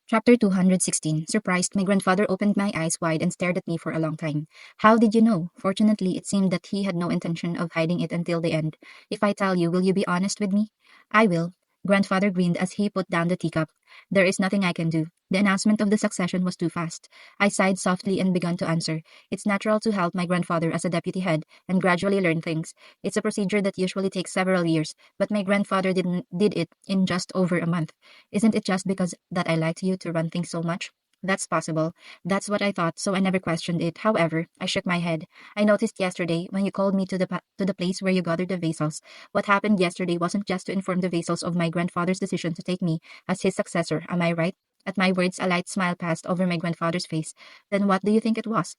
Chapter 216. Surprised, my grandfather opened my eyes wide and stared at me for a long time. How did you know? Fortunately, it seemed that he had no intention of hiding it until the end. If I tell you, will you be honest with me? I will. Grandfather grinned as he put down the teacup. There is nothing I can do. The announcement of the succession was too fast. I sighed softly and began to answer. It's natural to help my grandfather as a deputy head and gradually learn things. It's a procedure that usually takes several years, but my grandfather did it in just over a month. Isn't it just because that I liked you to run things so much? That's possible. That's what I thought, so I never questioned it. However, I shook my head. I noticed yesterday when you called me to the place where you gathered the vassals. What happened yesterday wasn't just to inform the vassals of my grandfather's decision to take me as his successor. Am I right? At my words, a light smile passed over my grandfather's face. Then what do you think it was?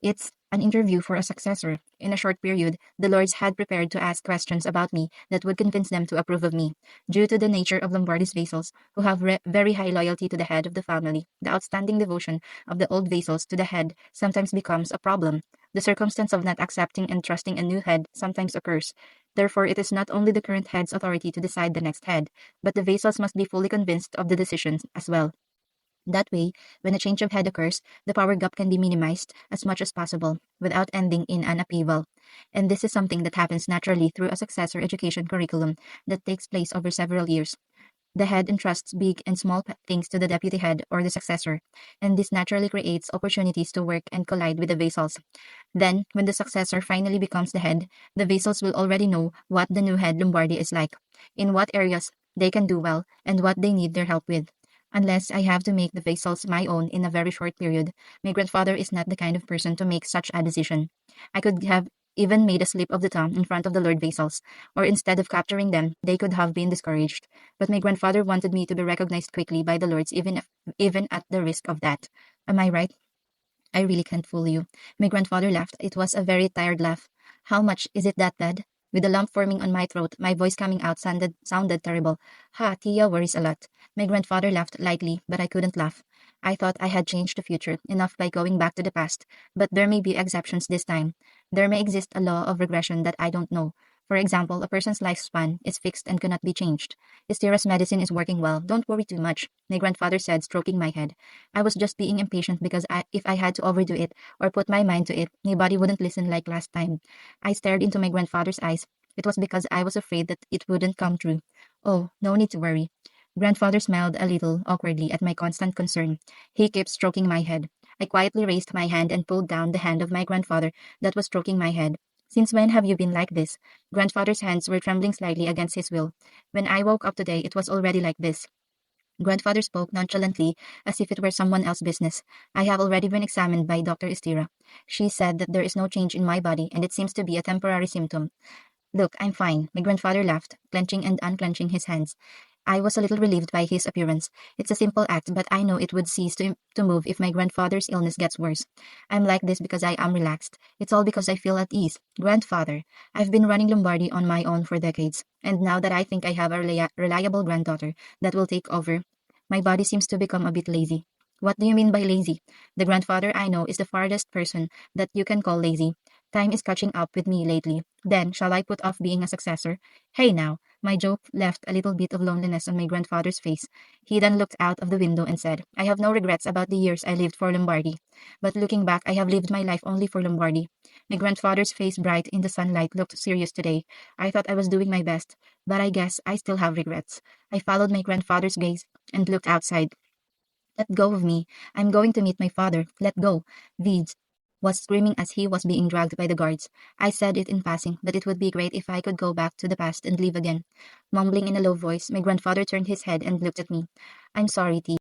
It's an interview for a successor. In a short period, the lords had prepared to ask questions about me that would convince them to approve of me. Due to the nature of Lombardy's vassals, who have very high loyalty to the head of the family, the outstanding devotion of the old vassals to the head sometimes becomes a problem. The circumstance of not accepting and trusting a new head sometimes occurs. Therefore, it is not only the current head's authority to decide the next head, but the vassals must be fully convinced of the decision as well. That way, when a change of head occurs, the power gap can be minimized as much as possible without ending in an upheaval. And this is something that happens naturally through a successor education curriculum that takes place over several years. The head entrusts big and small things to the deputy head or the successor, and this naturally creates opportunities to work and collide with the vassals. Then, when the successor finally becomes the head, the vassals will already know what the new head Lombardy is like, in what areas they can do well, and what they need their help with. Unless I have to make the vassals my own in a very short period, my grandfather is not the kind of person to make such a decision. I could have even made a slip of the tongue in front of the Lord vassals, or instead of capturing them, they could have been discouraged. But my grandfather wanted me to be recognized quickly by the lords, even at the risk of that. Am I right? I really can't fool you. My grandfather laughed. It was a very tired laugh. How much is it that bad? With a lump forming on my throat, my voice coming out sounded terrible. Ha, Tia worries a lot. My grandfather laughed lightly, but I couldn't laugh. I thought I had changed the future enough by going back to the past, but there may be exceptions this time. There may exist a law of regression that I don't know. For example, a person's lifespan is fixed and cannot be changed. Hystera's medicine is working well. Don't worry too much, my grandfather said, stroking my head. I was just being impatient because if I had to overdo it or put my mind to it, my body wouldn't listen like last time. I stared into my grandfather's eyes. It was because I was afraid that it wouldn't come true. Oh, no need to worry. Grandfather smiled a little awkwardly at my constant concern. He kept stroking my head. I quietly raised my hand and pulled down the hand of my grandfather that was stroking my head. Since when have you been like this? Grandfather's hands were trembling slightly against his will. When I woke up today, it was already like this. Grandfather spoke nonchalantly, as if it were someone else's business. I have already been examined by Dr. Estira. She said that there is no change in my body, and it seems to be a temporary symptom. Look, I'm fine. My grandfather laughed, clenching and unclenching his hands. I was a little relieved by his appearance. It's a simple act, but I know it would cease to move if my grandfather's illness gets worse. I'm like this because I am relaxed. It's all because I feel at ease. Grandfather, I've been running Lombardy on my own for decades, and now that I think I have a reliable granddaughter that will take over, my body seems to become a bit lazy. What do you mean by lazy? The grandfather I know is the farthest person that you can call lazy. Time is catching up with me lately. Then, shall I put off being a successor? Hey now, my joke left a little bit of loneliness on my grandfather's face. He then looked out of the window and said, I have no regrets about the years I lived for Lombardy. But looking back, I have lived my life only for Lombardy. My grandfather's face, bright in the sunlight, looked serious today. I thought I was doing my best, but I guess I still have regrets. I followed my grandfather's gaze and looked outside. Let go of me. I'm going to meet my father. Let go. Vij was screaming as he was being dragged by the guards. I said it in passing, but it would be great if I could go back to the past and live again. Mumbling in a low voice, my grandfather turned his head and looked at me. I'm sorry, T.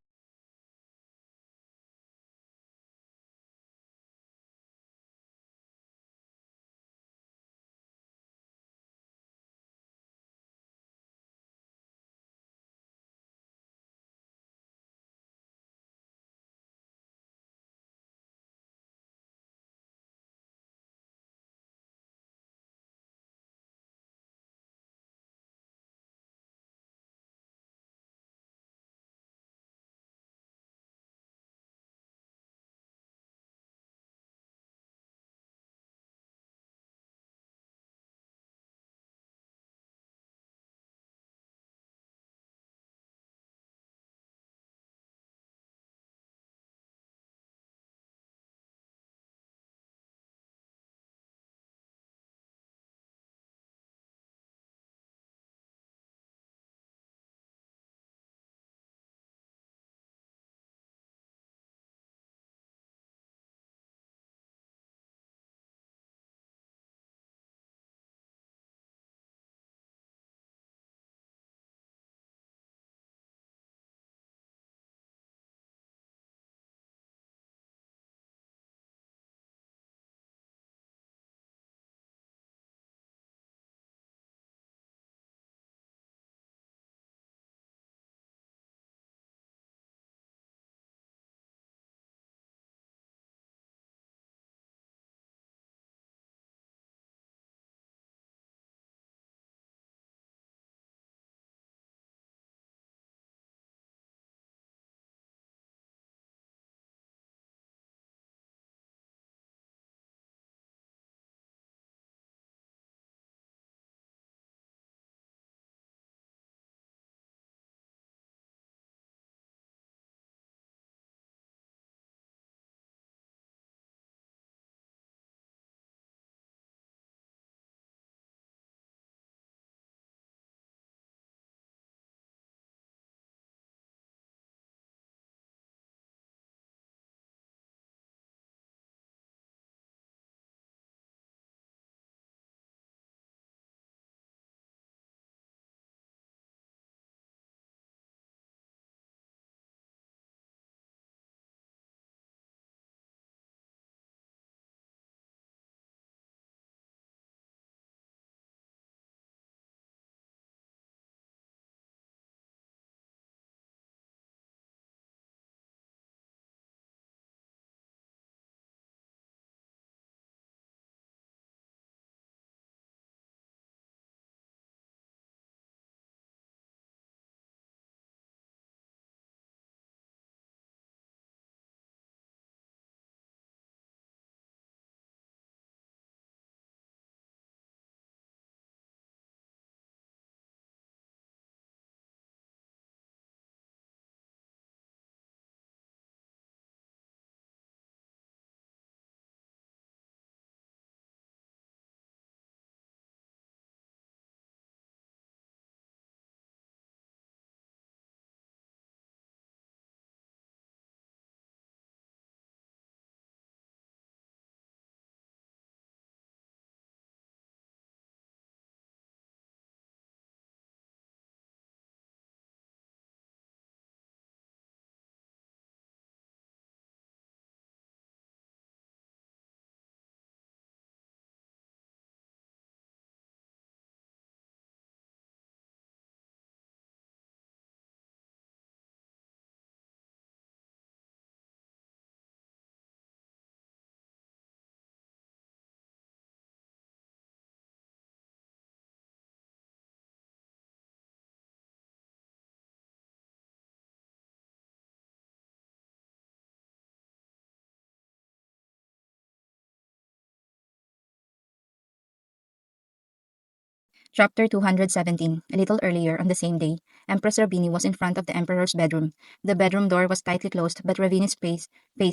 Chapter 217. A little earlier on the same day, Empress Ravini was in front of the Emperor's bedroom. The bedroom door was tightly closed, but Ravini's face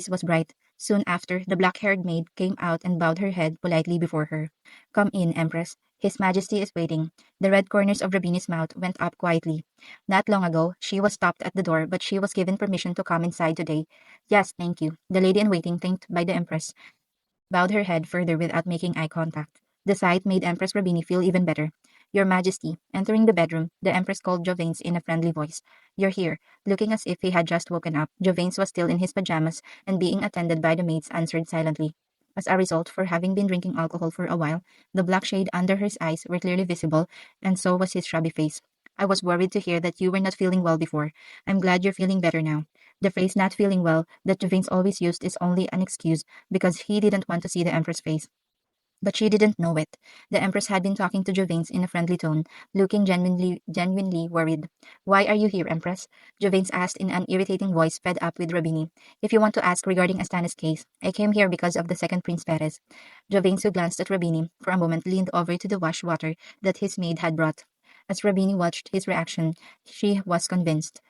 was bright. Soon after, the black-haired maid came out and bowed her head politely before her. Come in, Empress. His Majesty is waiting. The red corners of Ravini's mouth went up quietly. Not long ago, she was stopped at the door, but she was given permission to come inside today. Yes, thank you. The lady in waiting, thanked by the Empress, bowed her head further without making eye contact. The sight made Empress Rabini feel even better. Your Majesty, entering the bedroom, the Empress called Jovains in a friendly voice. You're here. Looking as if he had just woken up, Jovains was still in his pajamas and being attended by the maids answered silently. As a result, for having been drinking alcohol for a while, the black shade under his eyes were clearly visible, and so was his shabby face. I was worried to hear that you were not feeling well before. I'm glad you're feeling better now. The phrase not feeling well that Jovains always used is only an excuse because he didn't want to see the Empress face. But she didn't know it. The Empress had been talking to Jovains in a friendly tone, looking genuinely worried. Why are you here, Empress? Jovains asked in an irritating voice fed up with Rabini. If you want to ask regarding Astana's case, I came here because of the second Prince Perez. Jovains, who glanced at Rabini, for a moment leaned over to the wash water that his maid had brought. As Rabini watched his reaction, she was convinced.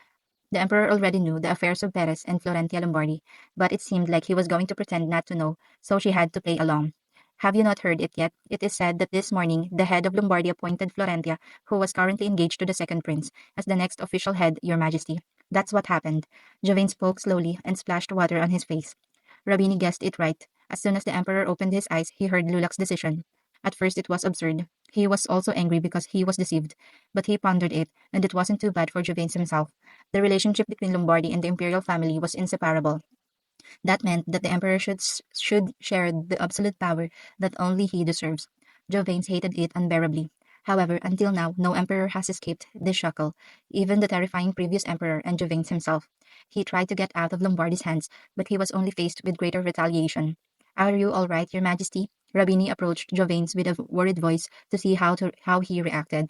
The Emperor already knew the affairs of Perez and Florentia Lombardi, but it seemed like he was going to pretend not to know, so she had to play along. Have you not heard it yet? It is said that this morning the head of Lombardy appointed Florentia, who was currently engaged to the second prince, as the next official head, Your Majesty. That's what happened. Jovane spoke slowly and splashed water on his face. Rabini guessed it right. As soon as the Emperor opened his eyes, he heard Lulak's decision. At first it was absurd. He was also angry because he was deceived. But he pondered it, and it wasn't too bad for Jovane himself. The relationship between Lombardy and the imperial family was inseparable. That meant that the emperor should share the absolute power that only he deserves. Jovains hated it unbearably. However, until now, no emperor has escaped this shackle, even the terrifying previous emperor and Jovains himself. He tried to get out of Lombardy's hands, but he was only faced with greater retaliation. Are you all right, Your Majesty? Rabini approached Jovains with a worried voice to see how he reacted.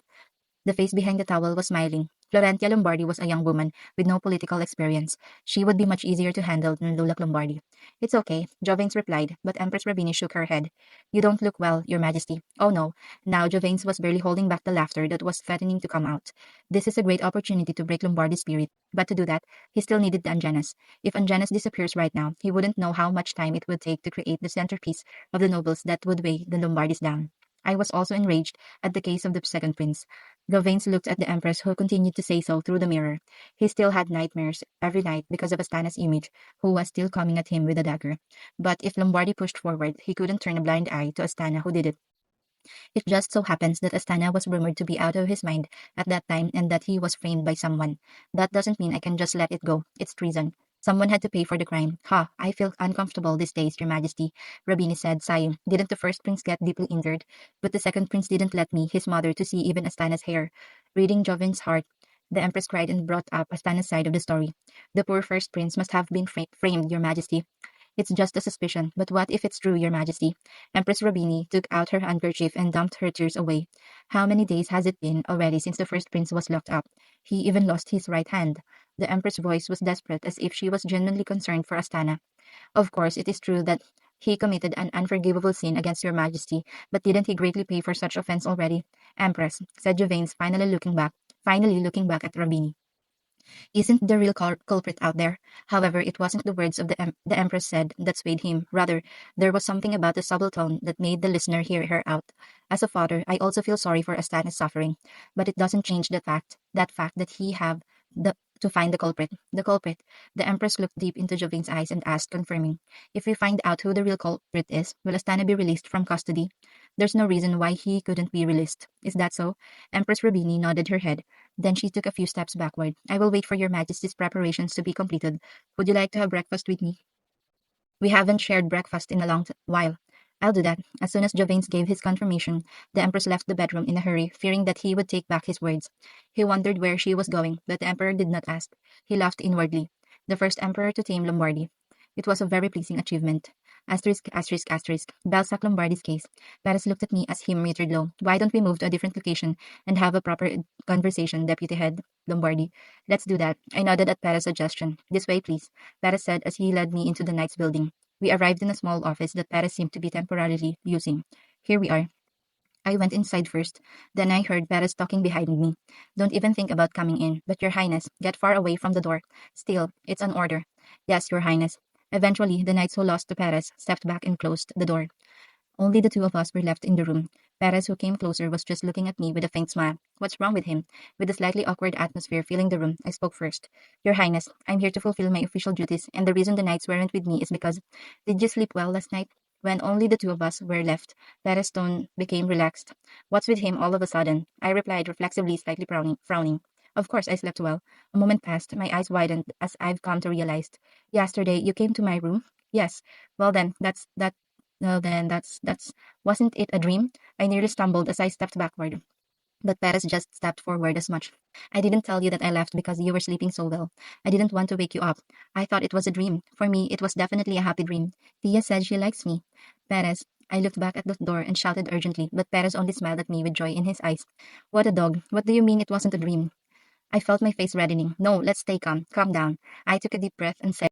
The face behind the towel was smiling. Florentia Lombardi was a young woman with no political experience. She would be much easier to handle than Lulak Lombardi. It's okay, Jovains replied, but Empress Rabini shook her head. You don't look well, Your Majesty. Oh no. Now Jovains was barely holding back the laughter that was threatening to come out. This is a great opportunity to break Lombardi's spirit, but to do that, he still needed the Anjanas. If Anjanas disappears right now, he wouldn't know how much time it would take to create the centerpiece of the nobles that would weigh the Lombardis down. I was also enraged at the case of the second prince. Gavains looked at the Empress, who continued to say so through the mirror. He still had nightmares every night because of Astana's image, who was still coming at him with a dagger. But if Lombardi pushed forward, he couldn't turn a blind eye to Astana, who did it. It just so happens that Astana was rumored to be out of his mind at that time and that he was framed by someone. That doesn't mean I can just let it go. It's treason. Someone had to pay for the crime. Ha, I feel uncomfortable these days, Your Majesty, Rabini said, sighing. Didn't the first prince get deeply injured? But the second prince didn't let me, his mother, to see even Astana's hair. Reading Jovin's heart, the Empress cried and brought up Astana's side of the story. The poor first prince must have been framed, Your Majesty. It's just a suspicion, but what if it's true, Your Majesty? Empress Robini took out her handkerchief and dumped her tears away. How many days has it been already since the first prince was locked up? He even lost his right hand. The Empress' voice was desperate, as if she was genuinely concerned for Astana. Of course, it is true that he committed an unforgivable sin against Your Majesty, but didn't he greatly pay for such offense already? Empress, said Javanes, finally looking back at Robini. Isn't the real culprit out there? However, it wasn't the words of the Empress said that swayed him. Rather, there was something about the subtle tone that made the listener hear her out. As a father, I also feel sorry for Astana's suffering, but it doesn't change the fact that he have the to find the culprit. The culprit. The Empress looked deep into Jovine's eyes and asked, confirming, if we find out who the real culprit is, will Astana be released from custody? There's no reason why he couldn't be released. Is that so? Empress Rubini nodded her head. Then she took a few steps backward. I will wait for your Majesty's preparations to be completed. Would you like to have breakfast with me? We haven't shared breakfast in a long while. I'll do that. As soon as Jovains gave his confirmation, the Empress left the bedroom in a hurry, fearing that he would take back his words. He wondered where she was going, but the Emperor did not ask. He laughed inwardly. The first Emperor to tame Lombardy. It was a very pleasing achievement. Asterisk, asterisk, asterisk. Balzac Lombardy's case. Paris looked at me as he muttered low. Why don't we move to a different location and have a proper conversation, Deputy Head Lombardy? Let's do that. I nodded at Paris' suggestion. This way, please, Paris said as he led me into the Knight's building. We arrived in a small office that Paris seemed to be temporarily using. Here we are. I went inside first. Then I heard Perez talking behind me. Don't even think about coming in. But Your Highness, get far away from the door. Still, it's an order. Yes, Your Highness. Eventually, the knights who lost to Perez stepped back and closed the door. Only the two of us were left in the room. Perez, who came closer, was just looking at me with a faint smile. What's wrong with him? With a slightly awkward atmosphere filling the room, I spoke first. Your Highness, I'm here to fulfill my official duties, and the reason the knights weren't with me is because. Did you sleep well last night? When only the two of us were left, Perez's tone became relaxed. What's with him all of a sudden? I replied reflexively, slightly frowning. Of course, I slept well. A moment passed, my eyes widened as I've come to realize. Yesterday, you came to my room? Yes. Well then, that's wasn't it a dream? I nearly stumbled as I stepped backward, but Perez just stepped forward as much. I didn't tell you that I left because you were sleeping so well. I didn't want to wake you up. I thought it was a dream. For me, it was definitely a happy dream. Tia said she likes me. Perez. I looked back at the door and shouted urgently, but Perez only smiled at me with joy in his eyes. What a dog. What do you mean it wasn't a dream? I felt my face reddening. No, let's stay calm. Calm down. I took a deep breath and said,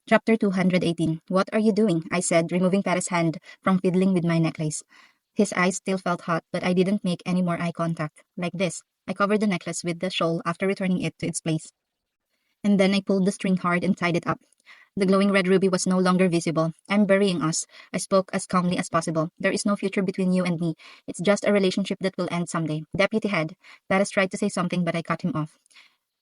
Chapter 218. What are you doing? I said, removing Perez's hand from fiddling with my necklace. His eyes still felt hot, but I didn't make any more eye contact. Like this. I covered the necklace with the shawl after returning it to its place. And then I pulled the string hard and tied it up. The glowing red ruby was no longer visible. I'm burying us. I spoke as calmly as possible. There is no future between you and me. It's just a relationship that will end someday. Deputy Head. Perez tried to say something, but I cut him off.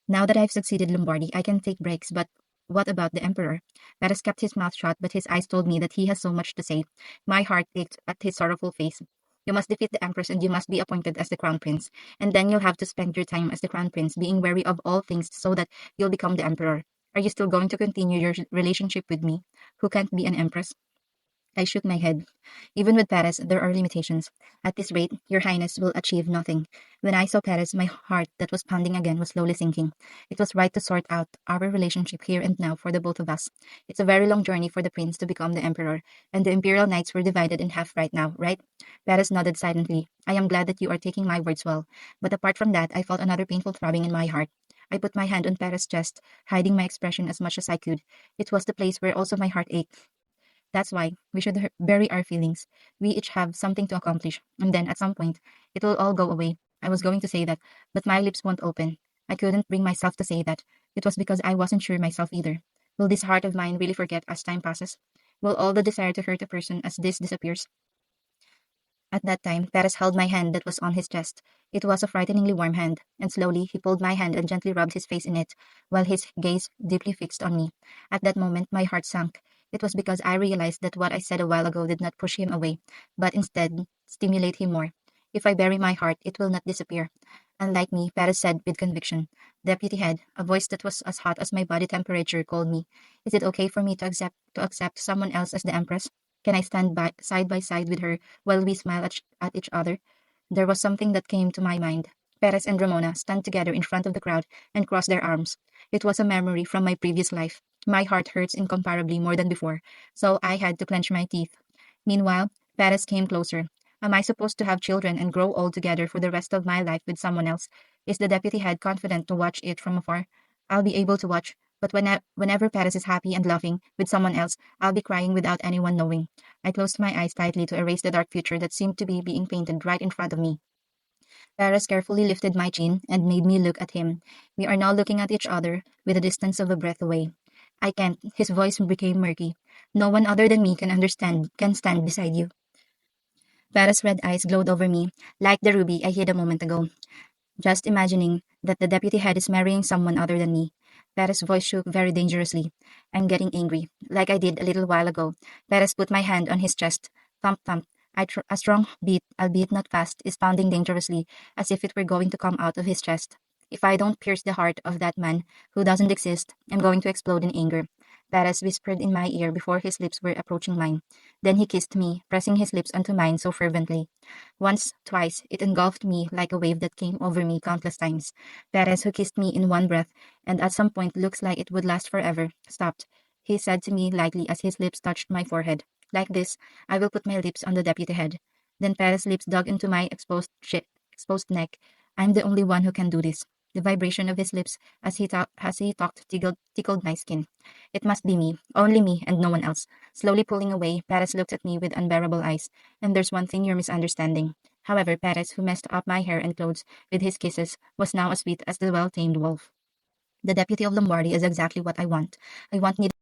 Now that I've succeeded, Lombardi, I can take breaks, but what about the Emperor? Paris kept his mouth shut, but his eyes told me that he has so much to say. My heart ached at his sorrowful face. You must defeat the Empress and you must be appointed as the Crown Prince. And then you'll have to spend your time as the Crown Prince, being wary of all things so that you'll become the Emperor. Are you still going to continue your relationship with me, who can't be an Empress? I shook my head. Even with Paris, there are limitations. At this rate, your highness will achieve nothing. When I saw Paris, my heart that was pounding again was slowly sinking. It was right to sort out our relationship here and now for the both of us. It's a very long journey for the prince to become the emperor, and the imperial knights were divided in half right now, right? Paris nodded silently. I am glad that you are taking my words well. But apart from that, I felt another painful throbbing in my heart. I put my hand on Paris' chest, hiding my expression as much as I could. It was the place where also my heart ached. That's why we should bury our feelings. We each have something to accomplish, and then at some point, it will all go away. I was going to say that, but my lips won't open. I couldn't bring myself to say that. It was because I wasn't sure myself either. Will this heart of mine really forget as time passes? Will all the desire to hurt a person as this disappears? At that time, Perez held my hand that was on his chest. It was a frighteningly warm hand, and slowly he pulled my hand and gently rubbed his face in it, while his gaze deeply fixed on me. At that moment, my heart sank. It was because I realized that what I said a while ago did not push him away, but instead stimulate him more. If I bury my heart, it will not disappear. Unlike me, Perez said with conviction. Deputy Head, a voice that was as hot as my body temperature, called me. Is it okay for me to accept someone else as the Empress? Can I stand by side with her while we smile at each other? There was something that came to my mind. Perez and Ramona stand together in front of the crowd and cross their arms. It was a memory from my previous life. My heart hurts incomparably more than before, so I had to clench my teeth. Meanwhile, Perez came closer. Am I supposed to have children and grow old together for the rest of my life with someone else? Is the deputy head confident to watch it from afar? I'll be able to watch, But whenever Paris is happy and laughing with someone else, I'll be crying without anyone knowing. I closed my eyes tightly to erase the dark future that seemed to be being painted right in front of me. Paris carefully lifted my chin and made me look at him. We are now looking at each other with a distance of a breath away. I can't. His voice became murky. No one other than me can stand beside you. Paris' red eyes glowed over me, like the ruby I hid a moment ago. Just imagining that the deputy head is marrying someone other than me. Paris' voice shook very dangerously. I'm getting angry, like I did a little while ago. Paris put my hand on his chest. Thump, thump. A strong beat, albeit not fast, is pounding dangerously, as if it were going to come out of his chest. If I don't pierce the heart of that man, who doesn't exist, I'm going to explode in anger. Paris whispered in my ear before his lips were approaching mine. Then he kissed me, pressing his lips onto mine so fervently. Once, twice, it engulfed me like a wave that came over me countless times. Perez, who kissed me in one breath, and at some point looks like it would last forever, stopped. He said to me lightly as his lips touched my forehead, like this, I will put my lips on the deputy head. Then Perez's lips dug into my exposed neck. I'm the only one who can do this. The vibration of his lips as he talked tickled my skin. It must be me, only me, and no one else. Slowly pulling away, Perez looked at me with unbearable eyes. And there's one thing you're misunderstanding. However, Perez, who messed up my hair and clothes with his kisses, was now as sweet as the well-tamed wolf. The deputy of Lombardy is exactly what I want. I want neither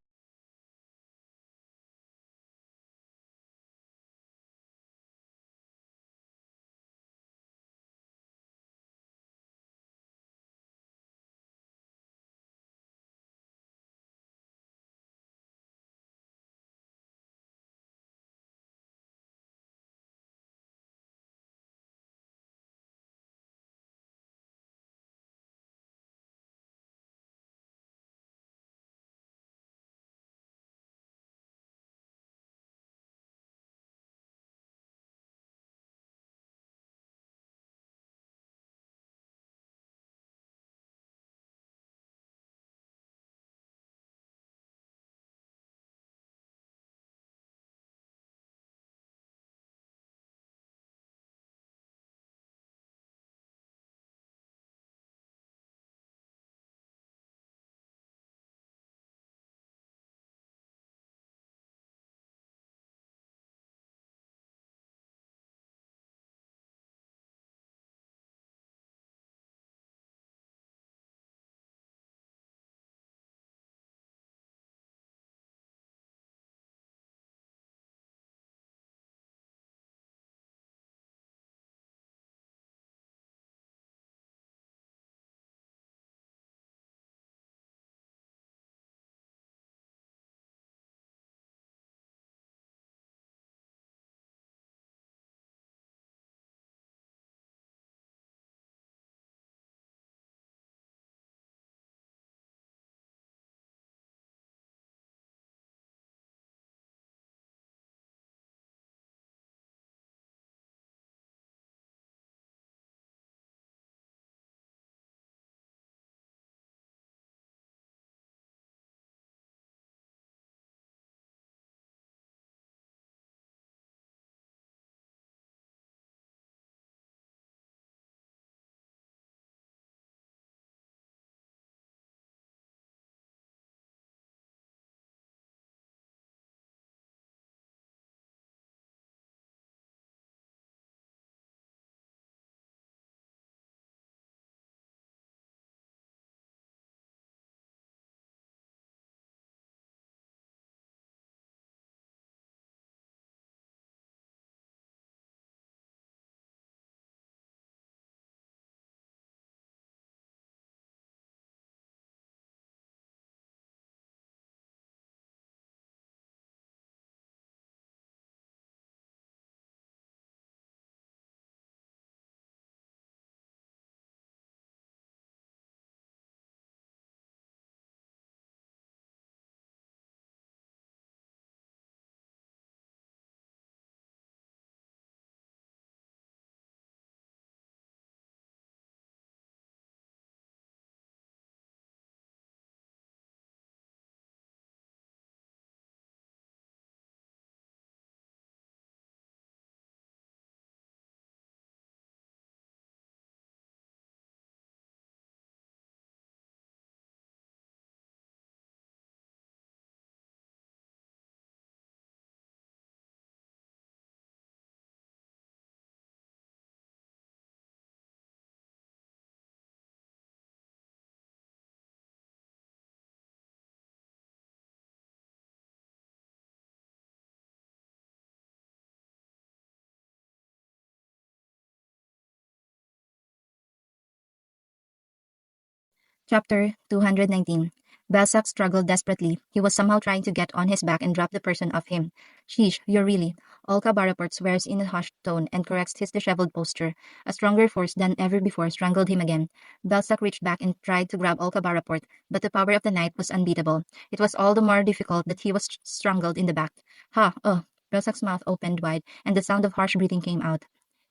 Chapter 219. Belsac struggled desperately. He was somehow trying to get on his back and drop the person off him. Sheesh, you're really. Olka Baraport swears in a hushed tone and corrects his disheveled posture. A stronger force than ever before strangled him again. Belsac reached back and tried to grab Olka Baraport, but the power of the night was unbeatable. It was all the more difficult that he was strangled in the back. Ha, oh. Belsac's mouth opened wide, and the sound of harsh breathing came out.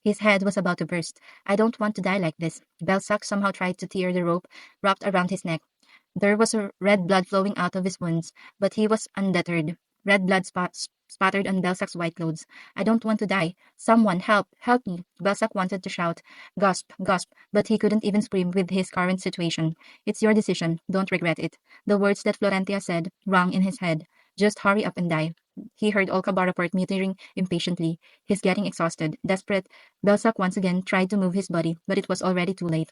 His head was about to burst. I don't want to die like this. Belsac somehow tried to tear the rope wrapped around his neck. There was a red blood flowing out of his wounds, but he was undeterred. Red blood spattered on Belsac's white clothes. I don't want to die. Someone, help, help me. Belsac wanted to shout, gasp, gasp, but he couldn't even scream with his current situation. It's your decision. Don't regret it. The words that Florentia said rang in his head. Just hurry up and die. He heard Olka Baraport muttering impatiently. He's getting exhausted. Desperate, Belsac once again tried to move his body, but it was already too late.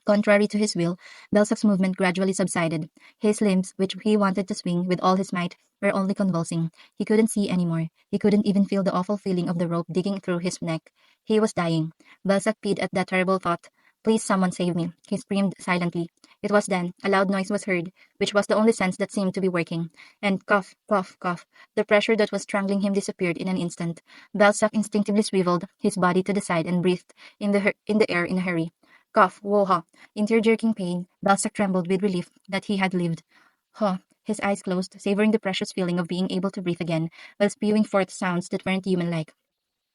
Contrary to his will, Belsac's movement gradually subsided. His limbs, which he wanted to swing with all his might, were only convulsing. He couldn't see anymore. He couldn't even feel the awful feeling of the rope digging through his neck. He was dying. Belsac peed at that terrible thought. Please, someone save me. He screamed silently. It was then a loud noise was heard, which was the only sense that seemed to be working. And cough, cough, cough. The pressure that was strangling him disappeared in an instant. Belsac instinctively swiveled his body to the side and breathed in the air in a hurry. Cough, whoa-ha. In tear-jerking pain, Balzac trembled with relief that he had lived. Huh. His eyes closed, savoring the precious feeling of being able to breathe again, while spewing forth sounds that weren't human-like.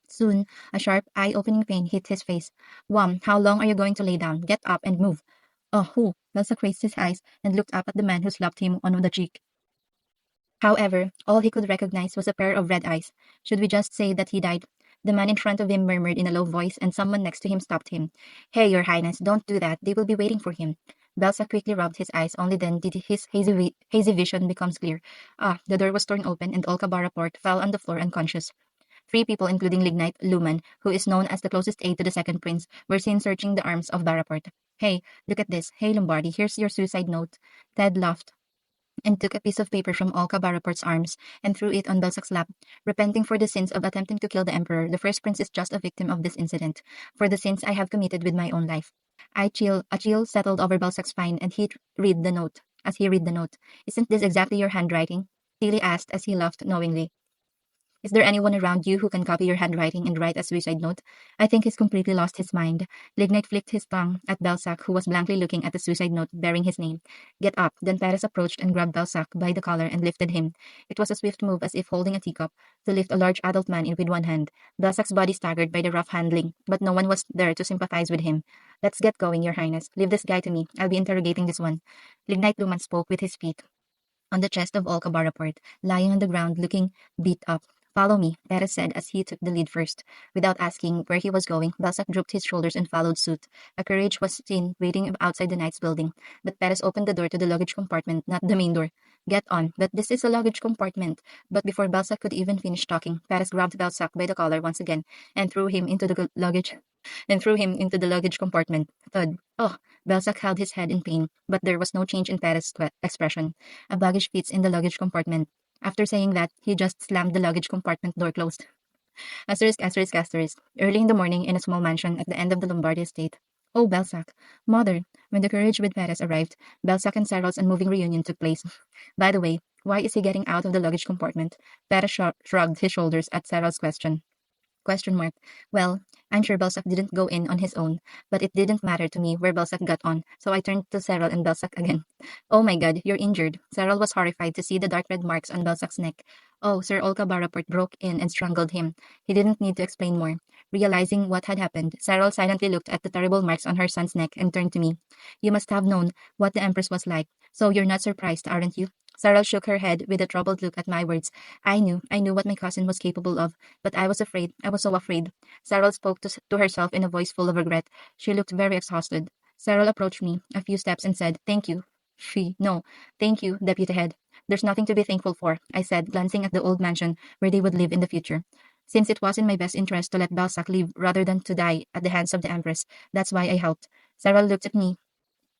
Soon, a sharp, eye-opening pain hit his face. Wham, how long are you going to lay down? Get up and move. Oh, who? Balzac raised his eyes and looked up at the man who slapped him on the cheek. However, all he could recognize was a pair of red eyes. Should we just say that he died? The man in front of him murmured in a low voice, and someone next to him stopped him. Hey, Your Highness, don't do that. They will be waiting for him. Belsa quickly rubbed his eyes, only then did his hazy vision become clear. Ah, the door was torn open, and Olka Baraport fell on the floor unconscious. Three people, including Lignite Luman, who is known as the closest aide to the second prince, were seen searching the arms of Baraport. Hey, look at this. Hey, Lombardi, here's your suicide note. Ted laughed and took a piece of paper from Olka Baraport's arms and threw it on Belsac's lap. Repenting for the sins of attempting to kill the emperor, the first prince is just a victim of this incident. For the sins I have committed with my own life. A chill settled over Belsac's spine, and read the note. As he read the note, isn't this exactly your handwriting? Tilly asked as he laughed knowingly. Is there anyone around you who can copy your handwriting and write a suicide note? I think he's completely lost his mind. Lignite flicked his tongue at Belsac, who was blankly looking at the suicide note bearing his name. Get up. Then Perez approached and grabbed Belsac by the collar and lifted him. It was a swift move, as if holding a teacup, to lift a large adult man in with one hand. Belsac's body staggered by the rough handling, but no one was there to sympathize with him. Let's get going, Your Highness. Leave this guy to me. I'll be interrogating this one. Lignite Luman spoke with his feet on the chest of Olka Baraport, lying on the ground looking beat up. Follow me, Perez said as he took the lead first. Without asking where he was going, Balzac drooped his shoulders and followed suit. A carriage was seen waiting outside the knight's building, but Perez opened the door to the luggage compartment, not the main door. Get on, but this is a luggage compartment. But before Balzac could even finish talking, Perez grabbed Balzac by the collar once again and threw him into the luggage compartment. Thud. Oh, Balzac held his head in pain, but there was no change in Perez's expression. A baggage fits in the luggage compartment. After saying that, he just slammed the luggage compartment door closed. Asterisk, asterisk, asterisk. Early in the morning, in a small mansion at the end of the Lombardy estate. Oh, Belsac. Mother. When the carriage with Perez arrived, Belsac and Cyril's unmoving reunion took place. By the way, why is he getting out of the luggage compartment? Perez shrugged his shoulders at Cyril's question. Question mark. Well, I'm sure Belsac didn't go in on his own, but it didn't matter to me where Belsac got on, so I turned to Cyril and Belsac again. Oh my god, you're injured. Cyril was horrified to see the dark red marks on Belsac's neck. Oh, Sir Olka Baraport broke in and strangled him. He didn't need to explain more. Realizing what had happened, Cyril silently looked at the terrible marks on her son's neck and turned to me. You must have known what the Empress was like, so you're not surprised, aren't you? Cyril shook her head with a troubled look at my words. I knew what my cousin was capable of, but I was afraid. I was so afraid. Cyril spoke to herself in a voice full of regret. She looked very exhausted. Cyril approached me a few steps and said, Thank you. No, thank you, Deputy Head. There's nothing to be thankful for, I said, glancing at the old mansion where they would live in the future. Since it was in my best interest to let Balzac live rather than to die at the hands of the Empress, that's why I helped. Cyril looked at me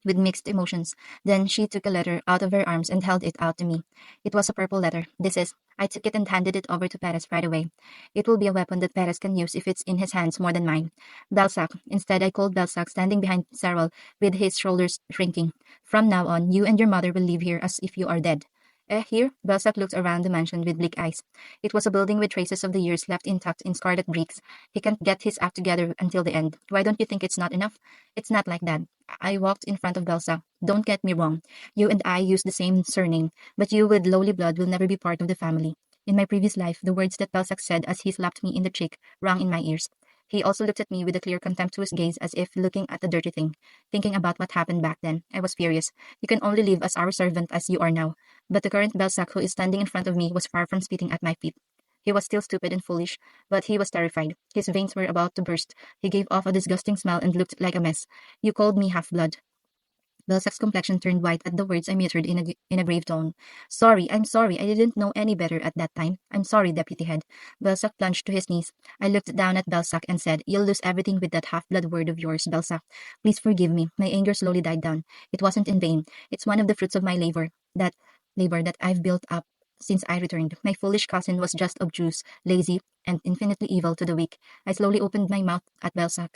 with mixed emotions. Then she took a letter out of her arms and held it out to me. It was a purple letter. This is. I took it and handed it over to Perez right away. It will be a weapon that Perez can use if it's in his hands more than mine. Belsac. Instead, I called Belsac, standing behind Cyril, with his shoulders shrinking. From now on, you and your mother will live here as if you are dead. Here? Belsac looked around the mansion with bleak eyes. It was a building with traces of the years left intact in scarlet bricks. He can't get his act together until the end. Why don't you think it's not enough? It's not like that. I walked in front of Belsac. Don't get me wrong. You and I use the same surname, but you with lowly blood will never be part of the family. In my previous life, the words that Belsac said as he slapped me in the cheek rang in my ears. He also looked at me with a clear contemptuous gaze as if looking at a dirty thing. Thinking about what happened back then, I was furious. You can only live as our servant as you are now. But the current Belsac who is standing in front of me was far from spitting at my feet. He was still stupid and foolish, but he was terrified. His veins were about to burst. He gave off a disgusting smell and looked like a mess. You called me half-blood. Belsac's complexion turned white at the words I muttered in a grave tone. Sorry, I'm sorry. I didn't know any better at that time. I'm sorry, Deputy Head. Belsac plunged to his knees. I looked down at Belsac and said, You'll lose everything with that half-blood word of yours, Belsac. Please forgive me. My anger slowly died down. It wasn't in vain. It's one of the fruits of my labor that I've built up since I returned. My foolish cousin was just obtuse, lazy, and infinitely evil to the weak. I slowly opened my mouth at Belsac.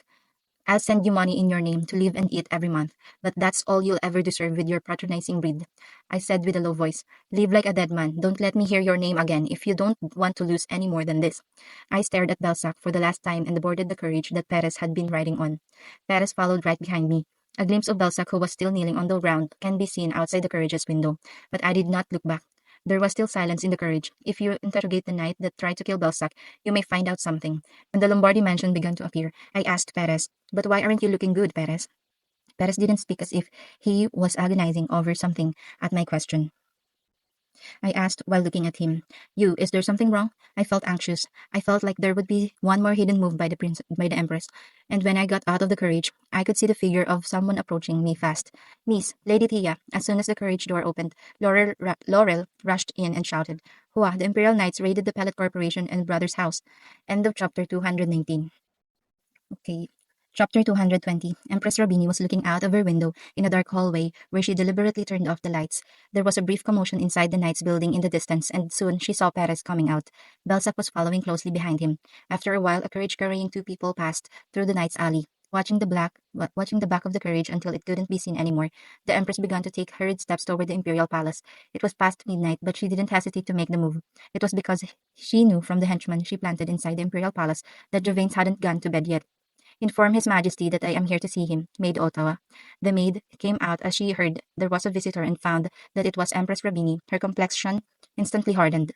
I'll send you money in your name to live and eat every month, but that's all you'll ever deserve with your patronizing breed. I said with a low voice, Live like a dead man. Don't let me hear your name again if you don't want to lose any more than this. I stared at Belsac for the last time and boarded the carriage that Perez had been riding on. Perez followed right behind me. A glimpse of Belsac, who was still kneeling on the ground, can be seen outside the carriage's window, but I did not look back. There was still silence in the carriage. If you interrogate the knight that tried to kill Belsac, you may find out something. When the Lombardi mansion began to appear, I asked Perez, But why aren't you looking good, Perez? Perez didn't speak as if he was agonizing over something at my question. I asked while looking at him. Is there something wrong? I felt anxious. I felt like there would be one more hidden move by the Empress. And when I got out of the carriage, I could see the figure of someone approaching me fast. Niece, Lady Tia. As soon as the carriage door opened, Laurel rushed in and shouted, Hua, the Imperial Knights raided the Pellet Corporation and Brothers' house. End of chapter 219. Okay. Chapter 220. Empress Robini was looking out of her window in a dark hallway where she deliberately turned off the lights. There was a brief commotion inside the knight's building in the distance, and soon she saw Perez coming out. Belsac was following closely behind him. After a while, a carriage carrying two people passed through the knight's alley. Watching the back of the carriage until it couldn't be seen anymore, the Empress began to take hurried steps toward the Imperial Palace. It was past midnight, but she didn't hesitate to make the move. It was because she knew from the henchmen she planted inside the Imperial Palace that Gervains hadn't gone to bed yet. Inform His Majesty that I am here to see him, Maid Ottawa. The maid came out as she heard there was a visitor and found that it was Empress Rabini. Her complexion instantly hardened.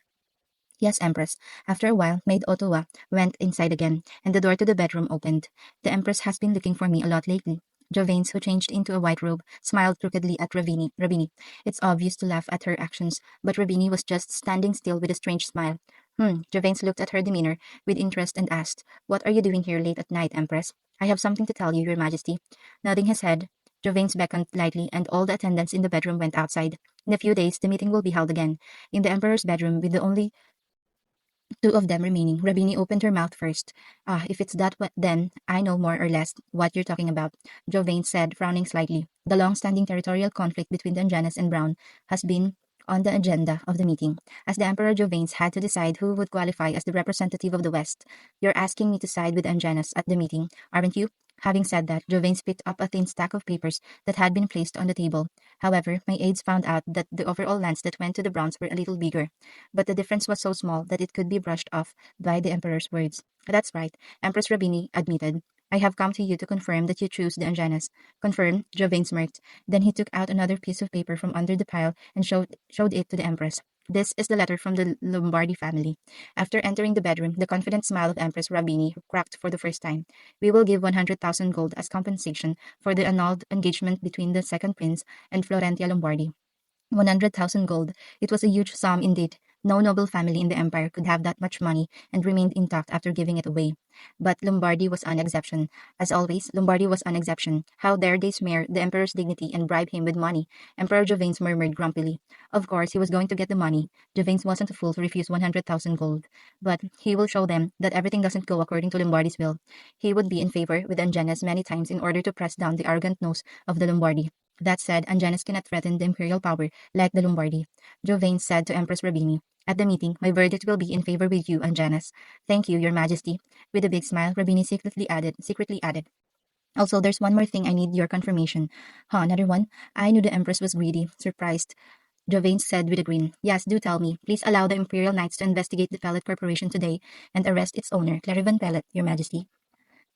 Yes, Empress. After a while, Maid Ottawa went inside again, and the door to the bedroom opened. The Empress has been looking for me a lot lately. Jovane, who changed into a white robe, smiled crookedly at Rabini. It's obvious to laugh at her actions, but Rabini was just standing still with a strange smile. Jovane looked at her demeanor with interest and asked, What are you doing here late at night, Empress? I have something to tell you, Your Majesty. Nodding his head, Jovane beckoned lightly, and all the attendants in the bedroom went outside. In a few days, the meeting will be held again. In the Emperor's bedroom, with the only two of them remaining, Rabini opened her mouth first. If it's that, then I know more or less what you're talking about, Jovane said, frowning slightly. The long-standing territorial conflict between the Anjanas and Brown has been on the agenda of the meeting, as the Emperor Jovanes had to decide who would qualify as the representative of the West. You're asking me to side with Anjanas at the meeting, aren't you? Having said that, Jovanes picked up a thin stack of papers that had been placed on the table. However, my aides found out that the overall lands that went to the Browns were a little bigger, but the difference was so small that it could be brushed off by the Emperor's words. That's right, Empress Rabini admitted. I have come to you to confirm that you choose the Anjanas. Confirm, Jovain smirked. Then he took out another piece of paper from under the pile and showed it to the Empress. This is the letter from the Lombardi family. After entering the bedroom, the confident smile of Empress Rabini cracked for the first time. We will give 100,000 gold as compensation for the annulled engagement between the second prince and Florentia Lombardi. 100,000 gold. It was a huge sum indeed. No noble family in the empire could have that much money and remained intact after giving it away. But Lombardy was an exception. As always, Lombardy was an exception. How dare they smear the emperor's dignity and bribe him with money? Emperor Jovanes murmured grumpily. Of course, he was going to get the money. Jovanes wasn't a fool to refuse 100,000 gold. But he will show them that everything doesn't go according to Lombardy's will. He would be in favor with Angenas many times in order to press down the arrogant nose of the Lombardy. That said, Anjanus cannot threaten the imperial power like the Lombardi, Jovain said to Empress Rabini. At the meeting, my verdict will be in favor with you, Anjanus. Thank you, your majesty. With a big smile, Rabini secretly added. Also, there's one more thing I need your confirmation. Huh, another one? I knew the Empress was greedy, surprised. Jovain said with a grin. Yes, do tell me. Please allow the Imperial Knights to investigate the Pellet Corporation today and arrest its owner, Clarivan Pellet, your majesty.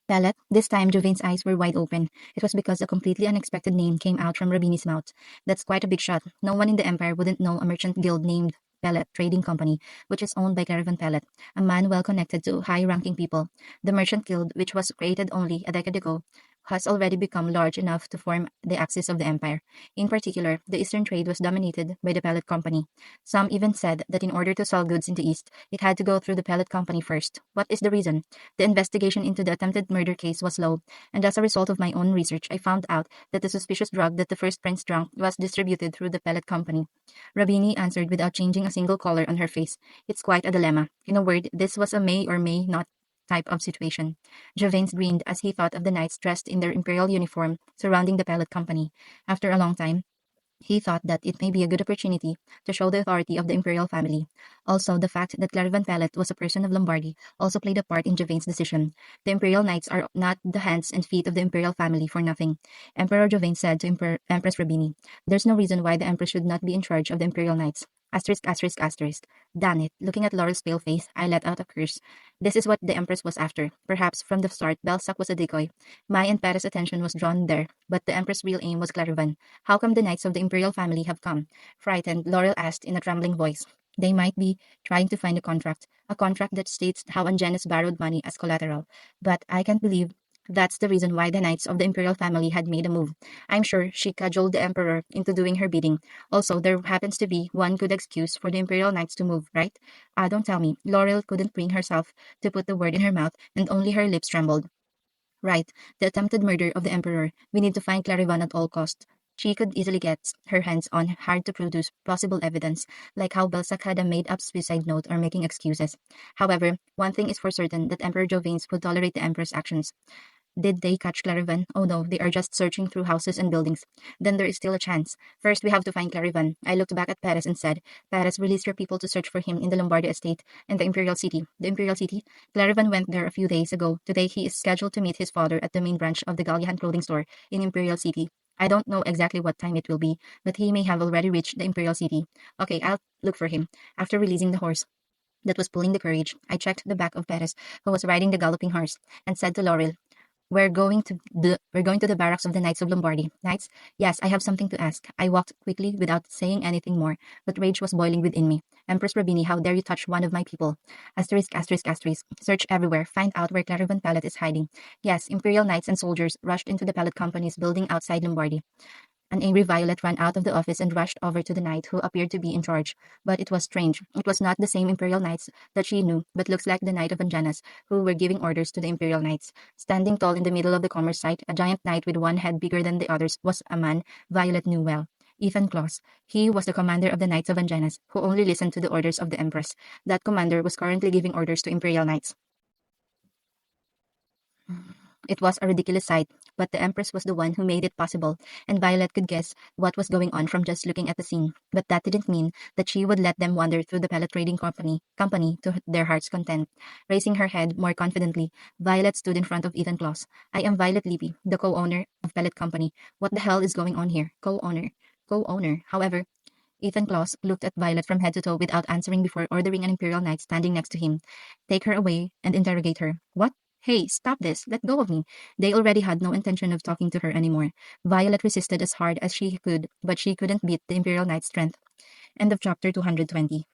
Pellet? This time, Jovain's eyes were wide open. It was because a completely unexpected name came out from Rabini's mouth. That's quite a big shot. No one in the Empire wouldn't know a merchant guild named Pellet Trading Company, which is owned by Caravan Pellet, a man well connected to high-ranking people. The Merchant Guild, which was created only a decade ago, has already become large enough to form the axis of the empire. In particular, the eastern trade was dominated by the Pellet Company. Some even said that in order to sell goods in the east, it had to go through the Pellet Company first. What is the reason? The investigation into the attempted murder case was slow, and as a result of my own research, I found out that the suspicious drug that the first prince drank was distributed through the Pellet Company. Rabini answered without changing a single color on her face. It's quite a dilemma. In a word, this was a may or may not type of situation. Gervains grinned as he thought of the knights dressed in their imperial uniform surrounding the Pellet Company. After a long time, he thought that it may be a good opportunity to show the authority of the imperial family. Also, the fact that Clarivan Pellet was a person of Lombardy also played a part in Jovan's decision. The imperial knights are not the hands and feet of the imperial family for nothing. Emperor Jovain said to Empress Rabini, there's no reason why the empress should not be in charge of the imperial knights. Asterisk, asterisk, asterisk. Damn it. Looking at Laurel's pale face, I let out a curse. This is what the empress was after. Perhaps from the start, Belsac was a decoy. My and Paris' attention was drawn there, but the empress' real aim was Clarivan. How come the knights of the imperial family have come? Frightened, Laurel asked in a trembling voice. They might be trying to find a contract that states how Anjanus borrowed money as collateral. But I can't believe that's the reason why the knights of the imperial family had made a move. I'm sure she cajoled the emperor into doing her bidding. Also, there happens to be one good excuse for the imperial knights to move, right? Ah, don't tell me. Laurel couldn't bring herself to put the word in her mouth, and only her lips trembled. Right, the attempted murder of the Emperor. We need to find Clarivan at all costs. She could easily get her hands on hard to produce plausible evidence, like how Belsac had a made up suicide note or making excuses. However, one thing is for certain that Emperor Jovains would tolerate the Emperor's actions. Did they catch Clarivan? Oh no, they are just searching through houses and buildings. Then there is still a chance. First, we have to find Clarivan. I looked back at Paris and said, Paris, release your people to search for him in the Lombardy estate and the Imperial City. The Imperial City? Clarivan went there a few days ago. Today, he is scheduled to meet his father at the main branch of the Gallihan clothing store in Imperial City. I don't know exactly what time it will be, but he may have already reached the Imperial City. Okay, I'll look for him. After releasing the horse that was pulling the carriage, I checked the back of Paris, who was riding the galloping horse, and said to Laurel, we're going to the barracks of the Knights of Lombardy. Knights? Yes, I have something to ask. I walked quickly without saying anything more, but rage was boiling within me. Empress Rabini, how dare you touch one of my people? Asterisk, asterisk, asterisk. Search everywhere. Find out where Clarivan Pellet is hiding. Yes, Imperial Knights and soldiers rushed into the Pellet Company's building outside Lombardy. An angry Violet ran out of the office and rushed over to the knight who appeared to be in charge. But it was strange. It was not the same Imperial Knights that she knew, but looks like the Knight of Anjanas, who were giving orders to the Imperial Knights. Standing tall in the middle of the commerce site, a giant knight with one head bigger than the others, was a man Violet knew well. Ethan Claus. He was the commander of the Knights of Anjanas, who only listened to the orders of the Empress. That commander was currently giving orders to Imperial Knights. It was a ridiculous sight, but the Empress was the one who made it possible, and Violet could guess what was going on from just looking at the scene. But that didn't mean that she would let them wander through the pellet trading company to their heart's content. Raising her head more confidently, Violet stood in front of Ethan Claus. I am Violet Levy, the co-owner of Pellet Company. What the hell is going on here? Co-owner. Co-owner. However, Ethan Claus looked at Violet from head to toe without answering before ordering an Imperial Knight standing next to him. Take her away and interrogate her. What? Hey, stop this. Let go of me. They already had no intention of talking to her anymore. Violet resisted as hard as she could, but she couldn't beat the Imperial Knight's strength. End of chapter 220.